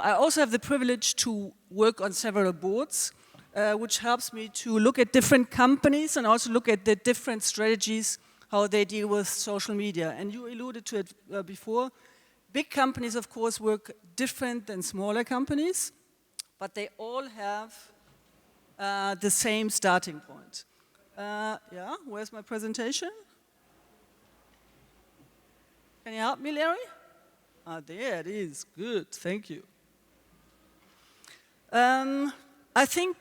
I also have the privilege to work on several boards, which helps me to look at different companies and also look at the different strategies, how they deal with social media. And you alluded to it before. Big companies, of course, work different than smaller companies, but they all have the same starting point. Yeah, where's my presentation? Can you help me, Larry? Ah, there it is. Good, thank you. I think,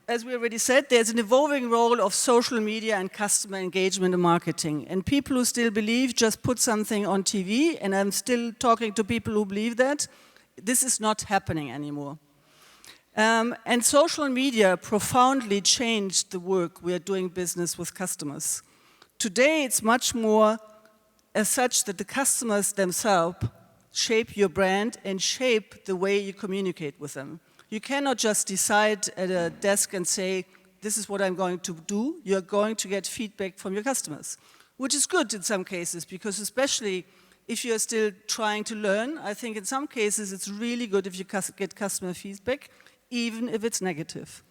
as we already said, there's an evolving role of social media and customer engagement and marketing. And people who still believe just put something on TV, and I'm still talking to people who believe that, this is not happening anymore. And social media profoundly changed the work we are doing business with customers. Today, it's much more as such that the customers themselves shape your brand and shape the way you communicate with them. You cannot just decide at a desk and say, this is what I'm going to do. You're going to get feedback from your customers, which is good in some cases, because especially if you're still trying to learn, I think in some cases it's really good if you get customer feedback, even if it's negative.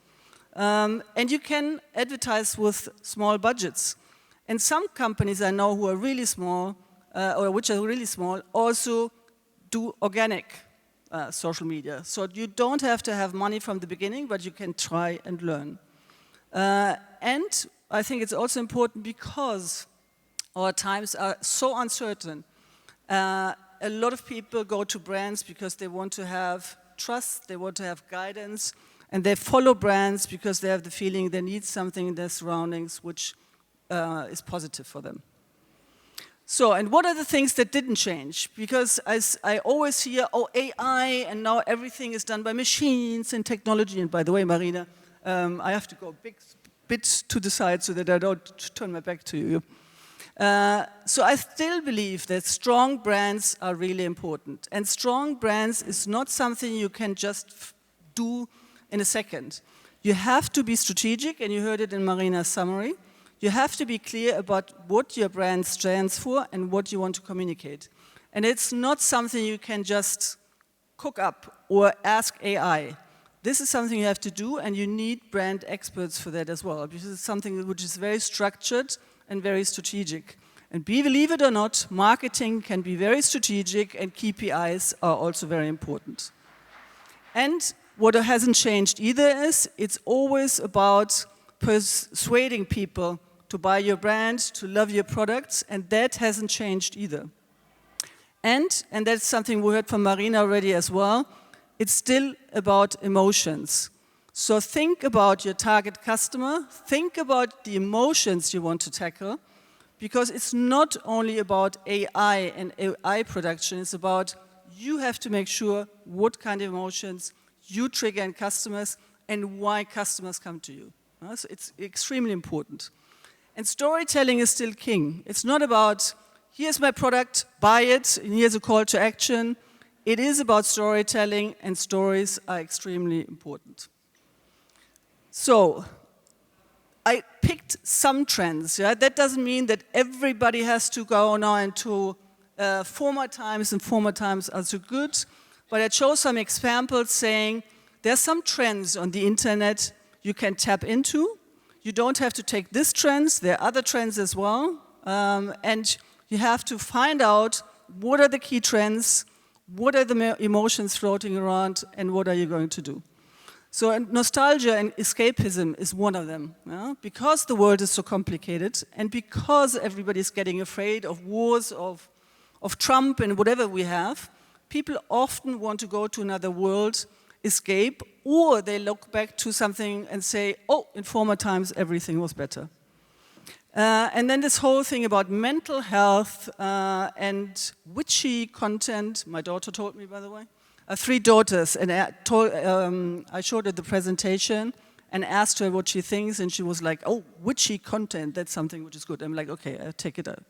And you can advertise with small budgets. And some companies I know who are really small, or which are really small, also do organic social media. So you don't have to have money from the beginning, but you can try and learn. And I think it's also important because our times are so uncertain. A lot of people go to brands because they want to have trust, they want to have guidance, and they follow brands because they have the feeling they need something in their surroundings which is positive for them. So, and what are the things that didn't change? Because as I always hear, oh, AI, and now everything is done by machines and technology. And by the way, Marina, I have to go a bit to the side so that I don't turn my back to you. So I still believe that strong brands are really important. And strong brands is not something you can just do in a second. You have to be strategic, and you heard it in Marina's summary. You have to be clear about what your brand stands for and what you want to communicate. And it's not something you can just cook up or ask AI. This is something you have to do, and you need brand experts for that as well, because it's something which is very structured and very strategic. And believe it or not, marketing can be very strategic, and KPIs are also very important. And what hasn't changed either is it's always about persuading people to buy your brand, to love your products, and that hasn't changed either. And that's something we heard from Marina already as well, it's still about emotions. So think about your target customer, think about the emotions you want to tackle, because it's not only about AI and AI production, it's about you have to make sure what kind of emotions you trigger in customers and why customers come to you. So it's extremely important. And storytelling is still king. It's not about, here's my product, buy it, and here's a call to action. It is about storytelling, and stories are extremely important. So, I picked some trends. Yeah? That doesn't mean that everybody has to go now into former times, and former times are so good. But I chose some examples saying there are some trends on the internet you can tap into. You don't have to take these trends, there are other trends as well. And you have to find out what are the key trends, what are the emotions floating around, and what are you going to do. So nostalgia and escapism is one of them. Yeah? Because the world is so complicated, and because everybody's getting afraid of wars, of Trump and whatever we have, people often want to go to another world, escape, or they look back to something and say, oh, in former times everything was better. And then this whole thing about mental health and witchy content, my daughter told me, by the way. I have 3 daughters, and I showed her the presentation and asked her what she thinks, and she was like, oh, witchy content, that's something which is good. I'm like, okay, I'll take it out.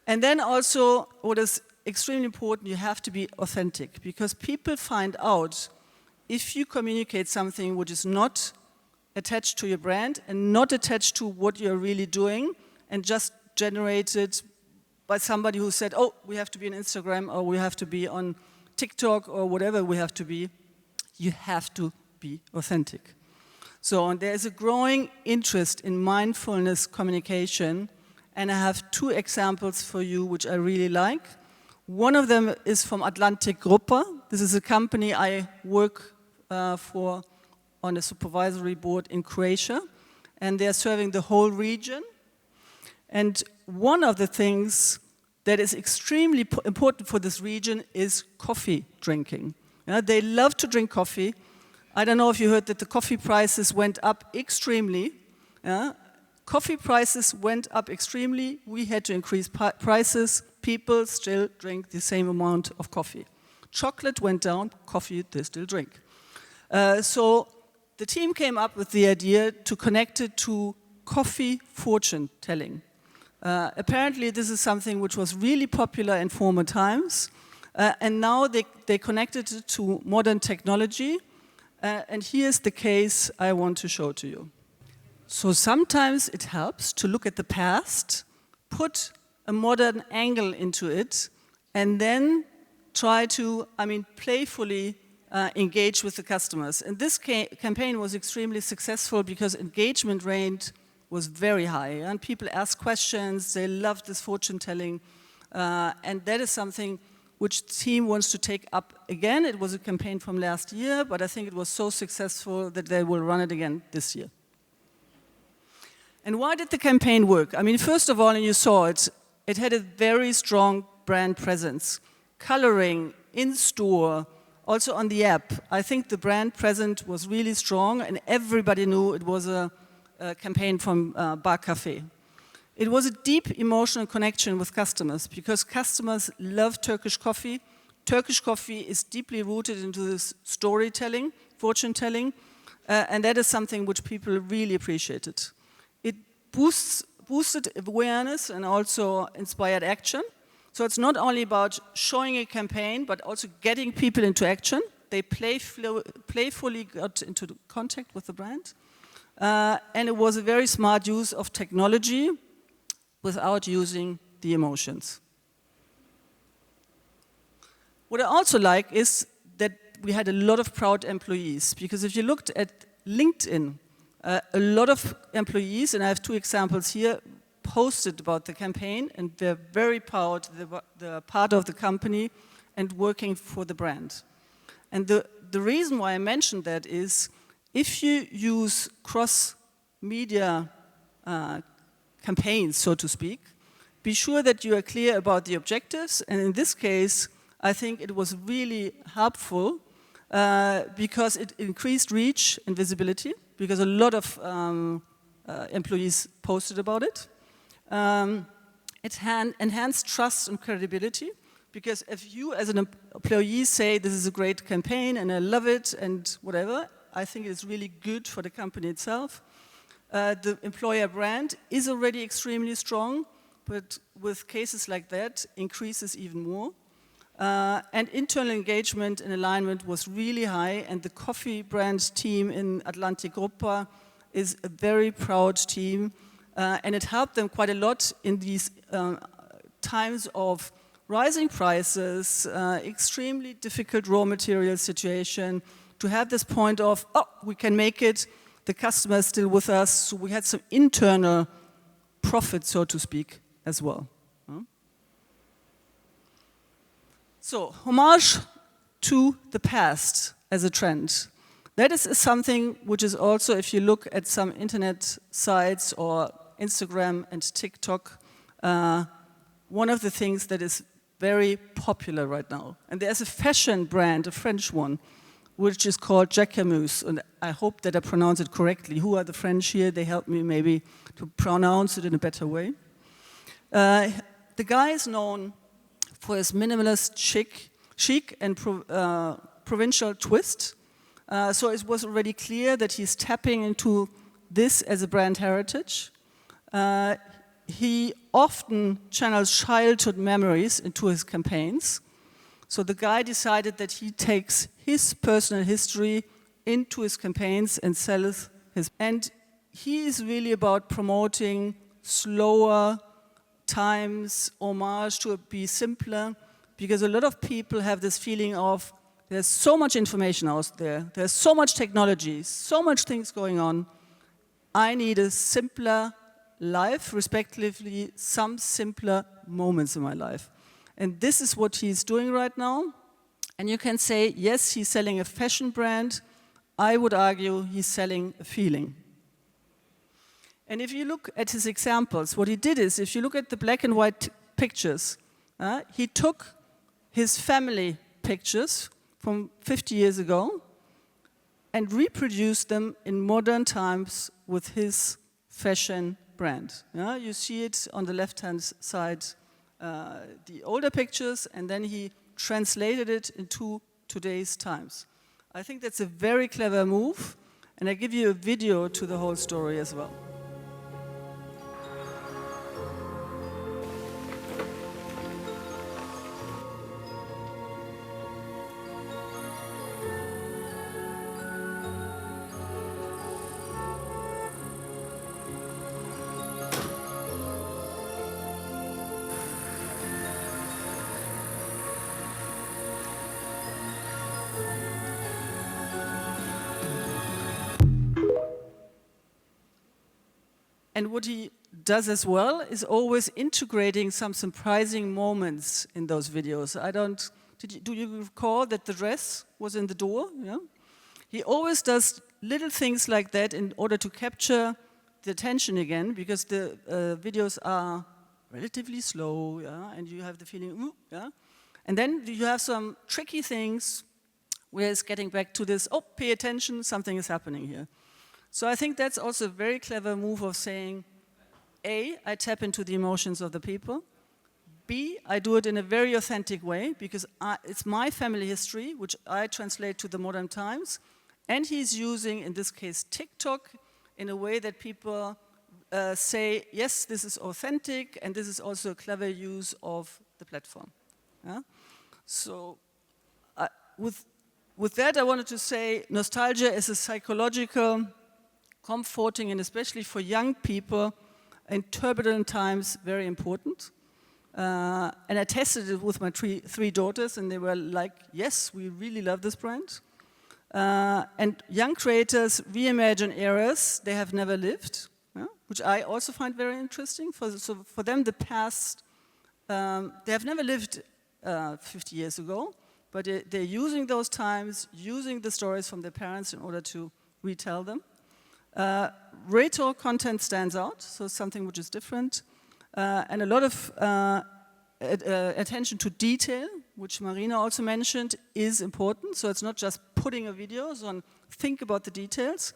And then also, what is extremely important, you have to be authentic, because people find out if you communicate something which is not attached to your brand and not attached to what you're really doing and just generated by somebody who said, oh, we have to be on Instagram or we have to be on TikTok or whatever we have to be, you have to be authentic. So there's a growing interest in mindfulness communication, and I have 2 examples for you which I really like. One of them is from Atlantic Gruppe. This is a company I work for on a supervisory board in Croatia, and they are serving the whole region. And one of the things that is extremely important for this region is coffee drinking. They love to drink coffee. I don't know if you heard that the coffee prices went up extremely. Coffee prices went up extremely. We had to increase prices. People still drink the same amount of coffee. Chocolate went down, coffee they still drink. So the team came up with the idea to connect it to coffee fortune telling. Apparently this is something which was really popular in former times, and now they connected it to modern technology, and here's the case I want to show to you. So sometimes it helps to look at the past, put a modern angle into it, and then try to, playfully engage with the customers. And this campaign was extremely successful because engagement rate was very high, and people asked questions, they loved this fortune telling, and that is something which the team wants to take up again. It was a campaign from last year, but I think it was so successful that they will run it again this year. And why did the campaign work? First of all, and you saw it, it had a very strong brand presence. Coloring, in store, also on the app. I think the brand presence was really strong, and everybody knew it was a campaign from Bar Cafe. It was a deep emotional connection with customers because customers love Turkish coffee. Turkish coffee is deeply rooted into this storytelling, fortune telling, and that is something which people really appreciated. It boosted awareness and also inspired action. So it's not only about showing a campaign, but also getting people into action. They playfully got into contact with the brand. And it was a very smart use of technology without using the emotions. What I also like is that we had a lot of proud employees, because if you looked at LinkedIn, a lot of employees, and I have 2 examples here, posted about the campaign, and they're very proud they're part of the company and working for the brand. And the reason why I mentioned that is, if you use cross-media campaigns, so to speak, be sure that you are clear about the objectives, and in this case, I think it was really helpful because it increased reach and visibility, because a lot of employees posted about it. It enhanced trust and credibility, because if you as an employee say this is a great campaign and I love it and whatever, I think it's really good for the company itself. The employer brand is already extremely strong, but with cases like that, increases even more. And internal engagement and alignment was really high, and the coffee brand team in Atlantic Gruppe is a very proud team, and it helped them quite a lot in these times of rising prices, extremely difficult raw material situation, to have this point of, oh, we can make it, the customer is still with us, so we had some internal profit, so to speak, as well. So, homage to the past as a trend. That is something which is also, if you look at some internet sites or Instagram and TikTok, one of the things that is very popular right now. And there's a fashion brand, a French one, which is called Jacquemus, and I hope that I pronounce it correctly. Who are the French here? They help me maybe to pronounce it in a better way. The guy is known for his minimalist chic and provincial twist. So it was already clear that he's tapping into this as a brand heritage. He often channels childhood memories into his campaigns. So the guy decided that he takes his personal history into his campaigns and sells his. And he is really about promoting slower times, homage to be simpler, because a lot of people have this feeling of there's so much information out there, there's so much technology, so much things going on. I need a simpler life, respectively, some simpler moments in my life. And this is what he's doing right now. And you can say, yes, he's selling a fashion brand. I would argue he's selling a feeling. And if you look at his examples, what he did is, if you look at the black and white pictures, he took his family pictures from 50 years ago and reproduced them in modern times with his fashion brand. You see it on the left-hand side, the older pictures, and then he translated it into today's times. I think that's a very clever move, and I give you a video to the whole story as well. And what he does as well is always integrating some surprising moments in those videos. Do you recall that the dress was in the door? Yeah? He always does little things like that in order to capture the attention again, because the videos are relatively slow, yeah? And you have the feeling, ooh, yeah? And then you have some tricky things where it's getting back to this, oh, pay attention, something is happening here. So I think that's also a very clever move of saying, A, I tap into the emotions of the people. B, I do it in a very authentic way because it's my family history, which I translate to the modern times. And he's using, in this case, TikTok in a way that people say, yes, this is authentic, and this is also a clever use of the platform. Yeah? So with that, I wanted to say nostalgia is a psychological, comforting, and especially for young people in turbulent times, very important. And I tested it with my three daughters, and they were like, yes, we really love this brand. And young creators reimagine eras they have never lived, yeah? Which I also find very interesting. So for them, the past, they have never lived 50 years ago, but they're using those times, using the stories from their parents in order to retell them. Retro content stands out, so something which is different. And a lot of attention to detail, which Marina also mentioned, is important. So it's not just putting a video on, think about the details.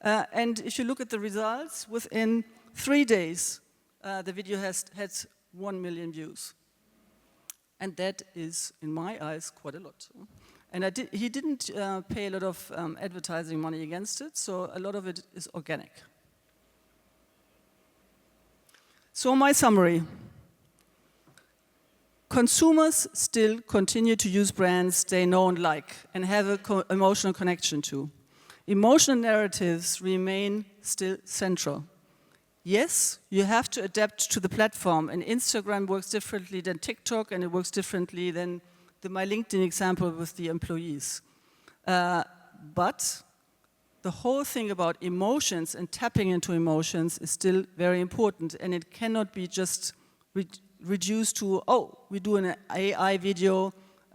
And if you look at the results, within 3 days, the video has had 1 million views. And that is, in my eyes, quite a lot. And he didn't pay a lot of advertising money against it, so a lot of it is organic. So my summary. Consumers still continue to use brands they know and like and have an emotional connection to. Emotional narratives remain still central. Yes, you have to adapt to the platform, and Instagram works differently than TikTok, and it works differently than my LinkedIn example with the employees. But the whole thing about emotions and tapping into emotions is still very important, and it cannot be just reduced to, oh, we do an AI video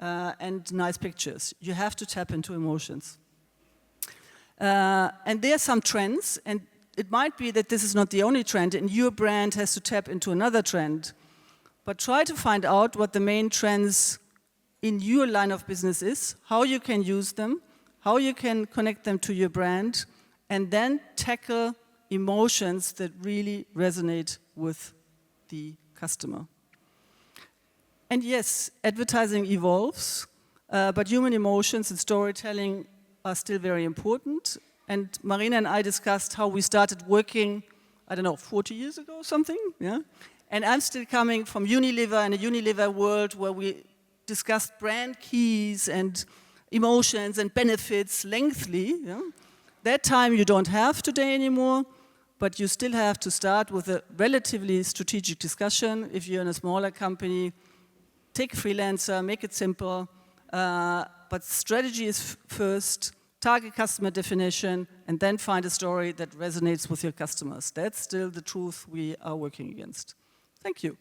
and nice pictures. You have to tap into emotions. And there are some trends, and it might be that this is not the only trend, and your brand has to tap into another trend. But try to find out what the main trends in your line of business is, how you can use them, how you can connect them to your brand, and then tackle emotions that really resonate with the customer. And yes, advertising evolves, but human emotions and storytelling are still very important. And Marina and I discussed how we started working, 40 years ago or something, yeah? And I'm still coming from Unilever and a Unilever world where we discussed brand keys and emotions and benefits lengthily. Yeah? That time you don't have today anymore, but you still have to start with a relatively strategic discussion. If you're in a smaller company, take freelancer, make it simple, but strategy is first, target customer definition, and then find a story that resonates with your customers. That's still the truth we are working against. Thank you.